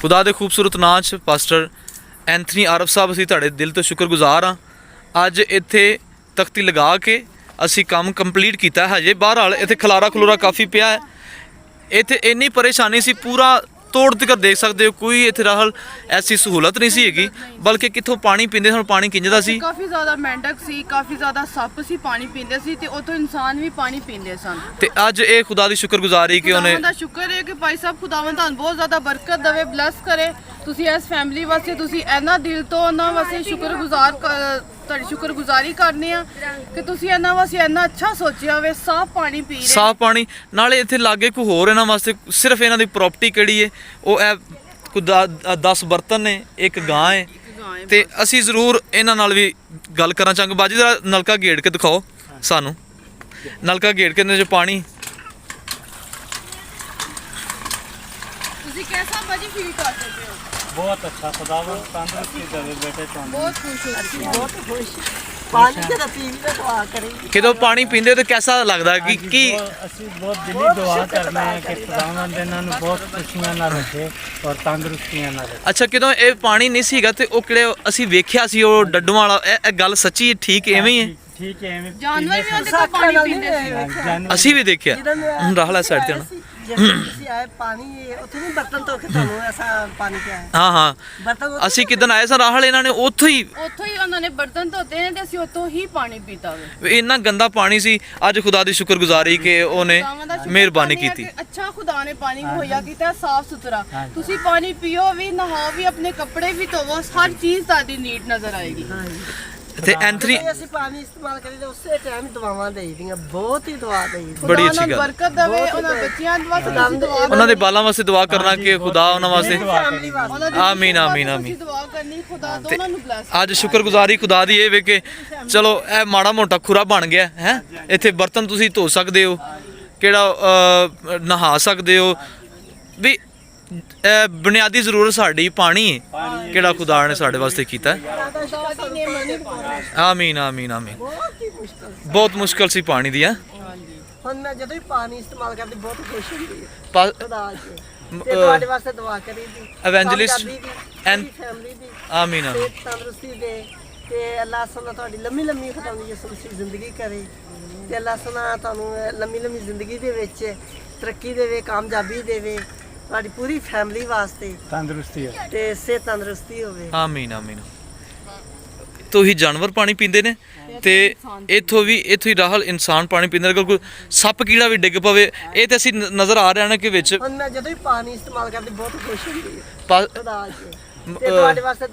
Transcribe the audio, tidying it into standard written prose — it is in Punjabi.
खुदा दे खूबसूरत नां च पास्टर एंथनी आरफ साहब असीं तुहाडे दिल तो शुक्रगुजार हाँ। अज इत्थे तख्ती लगा के असीं काम कंप्लीट किया। हजे बहरहाल इत्थे खलारा खलूरा काफ़ी पिया है। इत्थे इन्नी परेशानी सी, पूरा तोड़ तक देख सकते हो, कोई इत्थे राहल ऐसी सहूलत नहीं सी हैगी, बल्कि कित्थों पानी पींदे सन, पानी किंजदा सी। काफ़ी ज़्यादा मेंढक सी, काफ़ी ज़्यादा सप सी, पानी पींदे सी ते उतों इंसान भी पानी पींदे सन। ते अज ये खुदा दी शुक्रगुजारी कि उन्हें खुदावंद दा शुक्र है कि भाई साहब खुदावंद तुहानू बहुत ज़्यादा बरकत देवे, ब्लैस करे। तुसी इस फैमिली वास्ते तुसी इन्ना दिल तो उन्हां वास्ते तुहाडी शुक्रगुजारी करने आ कि तुसी इन्हां वास्ते इन्ना अच्छा सोचिया वे, साफ पानी पी रहे, साफ पानी। नाले इत्थे लागे कोई होर इन्हां वास्ते सिर्फ इन्हां दी प्रॉपर्टी किहड़ी है, वो है कोई 10 बर्तन ने, एक गां है। ते असीं जरूर इन्हां नाल भी गल करना चाहांगे। बाजी जरा नलका गेड़ के दिखाओ सानू, नलका गेड़ के इहदे च पानी। तुसी कैसा बाजी फील करते पे हो? बहुत अच्छा, खुदावंद तंदुरुस्ती देवे बेटे तुहानू। बहुत खुश हो। बहुत खुश पानी के नसीब में दुआ करें। कितों पानी पींदे हो तो कैसा लगदा कि ਅਸੀਂ ਬਹੁਤ ਦਿਲੀ ਦੁਆ ਕਰਨੇ ਆ ਕਿ ਖੁਦਾਵੰਦ ਇਹਨਾਂ ਨੂੰ ਬਹੁਤ ਖੁਸ਼ੀਆਂ ਨਾਲ ਰੱਖੇ ਔਰ ਤੰਦਰੁਸਤੀਆਂ ਨਾਲ ਰੱਖੇ। ਅੱਛਾ, ਕਿਤੋਂ ਇਹ ਪਾਣੀ ਨਹੀਂ ਸੀਗਾ ਤੇ ਉਹ ਕਿਹੜੇ ਅਸੀਂ ਵੇਖਿਆ ਸੀ ਉਹ ਡੱਡੂਆਂ ਵਾਲਾ, ਇਹ ਗੱਲ ਸੱਚੀ ਠੀਕ ਐਵੇਂ ਹੀ ਹੈ? ਠੀਕ ਹੈ, ਐਵੇਂ जानवर भी उनके तो पानी पींदे सी। ਜਾਨਵਰ ਅਸੀਂ ਵੀ ਦੇਖਿਆ। ਰਾਹਲਾ ਸਾਈਡ ਤੇ ਨਾ। ਤੁਸੀਂ ਆਏ ਪਾਣੀ ਉੱਥੇ ਨਹੀਂ ਬਰਤਨ ਧੋ ਕੇ ਤੁਹਾਨੂੰ ਐਸਾ ਪਾਣੀ ਪਿਆ ਹੈ। ਹਾਂ ਹਾਂ, ਬਰਤਨ ਅਸੀਂ ਕਿਦਨ ਆਏ ਸਾਂ ਰਾਹਲ, ਇਹਨਾਂ ਨੇ ਉੱਥੋਂ ਹੀ ਉੱਥੋਂ ਹੀ ਉਹਨਾਂ ਨੇ ਬਰਤਨ ਧੋਤੇ ਨੇ ਤੇ ਅਸੀਂ ਉੱਥੋਂ ਹੀ ਪਾਣੀ ਪੀਤਾ ਵੇ। ਇੰਨਾ ਗੰਦਾ ਪਾਣੀ ਸੀ। ਅੱਜ ਖੁਦਾ ਦੀ ਸ਼ੁਕਰਗੁਜ਼ਾਰੀ ਕਿ ਉਹਨੇ ਖੁਦਾਵੰਦ ਦਾ ਸ਼ੁਕਰ ਮਿਹਰਬਾਨੀ ਕਰਨੇ ਆ ਕੀਤੀ। ਕਿ ਅੱਛਾ ਖੁਦਾ ਨੇ ਪਾਣੀ ਮੁਹੱਈਆ ਕੀਤਾ, ਸਾਫ ਸੁਥਰਾ। ਤੁਸੀਂ ਪਾਣੀ ਪੀਓ ਵੀ, ਨਹਾਓ ਵੀ, ਆਪਣੇ ਕੱਪੜੇ ਵੀ ਧੋਵੋ, ਹਰ ਚੀਜ਼ ਤੁਹਾਡੀ ਨੀਟ ਨਜ਼ਰ ਆਏਗੀ। ਤੇ ਐਂਥਨੀ ਅਸੀਂ ਪਾਣੀ ਇਸਤੇਮਾਲ ਕਰੀਦਾ ਉਸੇ ਟਾਈਮ ਦੁਆਵਾਂ ਦੇਈਦੀਆਂ, ਬਹੁਤ ਹੀ ਦੁਆ ਦੇਈਦੀ। ਬੜੀ ਅੱਛੀ ਖੁਦਾ ਉਹਨਾਂ ਨੂੰ ਗੱਲ। ਬਰਕਤ ਦੇਵੇ, ਉਹਨਾਂ ਬੱਚਿਆਂ ਦੇ ਵਾਸਤੇ ਤੁਸੀਂ ਦੁਆ ਉਹਨਾਂ ਦੇ ਬਾਲਾਂ ਵਾਸਤੇ ਦੁਆ ਕਰਨਾ ਕਿ ਖੁਦਾ ਉਹਨਾਂ ਵਾਸਤੇ ਫੈਮਿਲੀ ਵਾਸਤੇ ਉਹਨਾਂ ਦੀ ਆਮੀਨ ਆਮੀਨ ਤੁਸੀਂ ਆਮੀਨ। ਦੁਆ ਕਰਨੀ, ਖੁਦਾ ਦੋਨਾਂ ਨੂੰ ਬਲੈਸ ਅੱਜ ਸ਼ੁਕਰਗੁਜ਼ਾਰੀ ਖੁਦਾ ਦੀ ਇਹ ਵੇ ਕਿ ਚਲੋ ਇਹ ਮਾੜਾ ਮੋਟਾ ਖੁਰਾ ਬਣ ਗਿਆ ਹੈ। ਇੱਥੇ ਬਰਤਨ ਤੁਸੀਂ ਧੋ ਸਕਦੇ ਹੋ, ਕਿਹੜਾ ਨਹਾ ਸਕਦੇ ਹੋ ਵੀ। ਬੁਨਿਆਦੀ ਜ਼ਰੂਰਤ ਸਾਡੀ ਪਾਣੀ ਹੈ, ਕਿਹੜਾ ਖੁਦਾ ਨੇ ਸਾਡੇ ਵਾਸਤੇ ਕੀਤਾ। ਖੁਦਾ ਦੀ ਨੇਮਤ ਨਹੀਂ ਪਾਉਣਾ। ਆਮੀਨ ਆਮੀਨ ਆਮੀਨ। ਬਹੁਤ ਹੀ ਮੁਸ਼ਕਲ। ਬਹੁਤ ਮੁਸ਼ਕਲ ਸੀ ਪਾਣੀ ਦੀ। ਹੁਣ ਮੈਂ ਜਦੋਂ ਵੀ ਪਾਣੀ ਇਸਤੇਮਾਲ ਕਰਦੀ ਬਹੁਤ ਖੁਸ਼ ਹੁੰਦੀ ਹੈ ਖੁਦਾ ਜੀ। ਤੇ ਤੁਹਾਡੇ ਵਾਸਤੇ ਦੁਆ ਕਰੀਦੀ Evangelist ਐਂਡ ਫੈਮਿਲੀ ਦੀ ਆਮੀਨ ਆਮੀਨ। ਸਿਹਤ ਤੰਦਰੁਸਤੀ ਦੇ ਤੇ ਅੱਲਾਹ ਸੁਨਾ ਤੁਹਾਡੀ ਲੰਮੀ ਲੰਮੀ ਖੁਦਾਵੰਦ ਯਿਸੂ ਮਸੀਹ ਜ਼ਿੰਦਗੀ ਕਰੇ ਤੇ ਅੱਲਾਹ ਸੁਨਾ ਤੁਹਾਨੂੰ ਲੰਮੀ ਲੰਮੀ ਜ਼ਿੰਦਗੀ ਦੇ ਵਿੱਚ ਤਰੱਕੀ ਦੇਵੇ, ਕਾਮਯਾਬੀ ਦੇਵੇ ਤੁਹਾਡੀ ਪੂਰੀ ਫੈਮਿਲੀ ਵਾਸਤੇ, ਤੰਦਰੁਸਤੀ ਹੈ। ਤੇ ਸਿਹਤ ਤੰਦਰੁਸਤੀ ਹੋਵੇ। ਆਮੀਨ ਆਮੀਨ। ਤੋਂ ਹੀ ਜਾਨਵਰ ਪਾਣੀ ਪੀਂਦੇ ਨੇ ਤੇ ਇੱਥੋਂ ਹੀ ਰਾਹਲ ਇਨਸਾਨ ਪਾਣੀ ਪੀਂਦੇ ਨੇ। ਅਗਰ ਕੋਈ ਸੱਪ ਕੀੜਾ ਵੀ ਡਿੱਗ ਪਵੇ, ਇਹ ਤੇ ਅਸੀਂ ਨਜ਼ਰ ਆ ਰਿਹਾ ਨਾ ਕਿ ਵਿੱਚ ਹੁਣ ਮੈਂ ਜਦੋਂ ਵੀ ਪਾਣੀ ਇਸਤੇਮਾਲ ਕਰਦੀ ਬਹੁਤ ਖੁਸ਼ ਹੁੰਦੀ ਹੈ ਪਾ- ਖੁਦਾ ਜੀ। ਤੇ ਤੁਹਾਡੇ ਵਾਸਤੇ